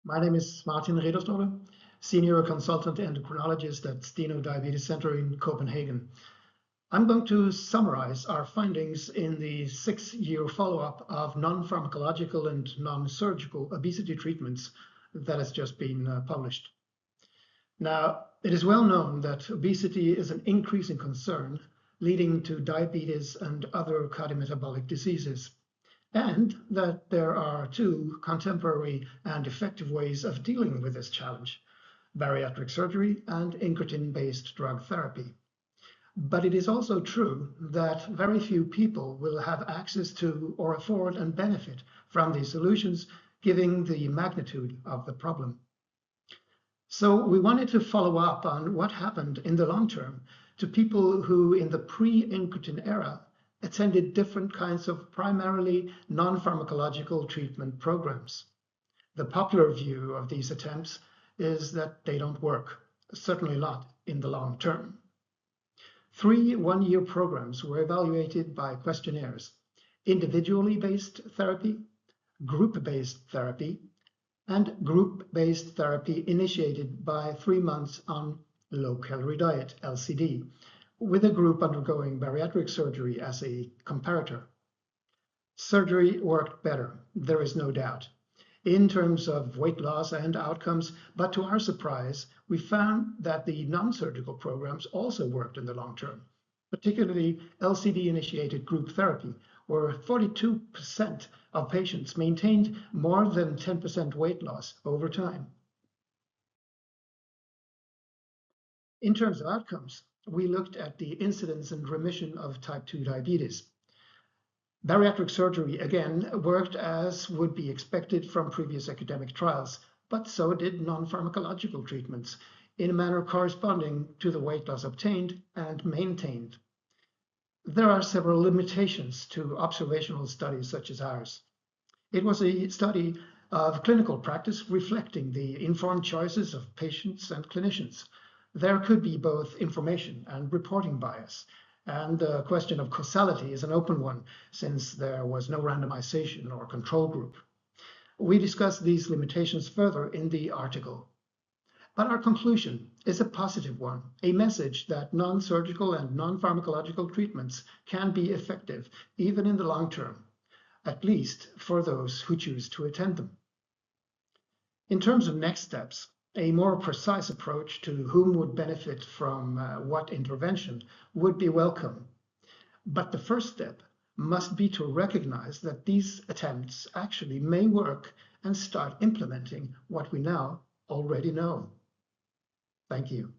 My name is Martin Ridderstråle, Senior Consultant Endocrinologist at Steno Diabetes Center in Copenhagen. I'm going to summarize our findings in the 6-year follow-up of non-pharmacological and non-surgical obesity treatments that has just been published. Now, it is well known that obesity is an increasing concern, leading to diabetes and other cardiometabolic diseases, and that there are two contemporary and effective ways of dealing with this challenge: bariatric surgery and incretin-based drug therapy. But it is also true that very few people will have access to or afford and benefit from these solutions, given the magnitude of the problem. So we wanted to follow up on what happened in the long term to people who, in the pre-incretin era, attended different kinds of primarily non-pharmacological treatment programs. The popular view of these attempts is that they don't work, certainly not in the long term. 3 one-year programs were evaluated by questionnaires: individually based therapy, group-based therapy, and group-based therapy initiated by 3 months on low-calorie diet, LCD, with a group undergoing bariatric surgery as a comparator. Surgery worked better, there is no doubt, in terms of weight loss and outcomes, but to our surprise, we found that the non-surgical programs also worked in the long term, particularly LCD-initiated group therapy, where 42% of patients maintained more than 10% weight loss over time. In terms of outcomes, we looked at the incidence and remission of type 2 diabetes. Bariatric surgery, again, worked as would be expected from previous academic trials, but so did non-pharmacological treatments, in a manner corresponding to the weight loss obtained and maintained. There are several limitations to observational studies such as ours. It was a study of clinical practice reflecting the informed choices of patients and clinicians. There could be both information and reporting bias, and the question of causality is an open one, since there was no randomization or control group. We discuss these limitations further in the article. But our conclusion is a positive one, a message that non-surgical and non-pharmacological treatments can be effective, even in the long term, at least for those who choose to attend them. In terms of next steps, a more precise approach to whom would benefit from what intervention would be welcome. But the first step must be to recognize that these attempts actually may work and start implementing what we now already know. Thank you.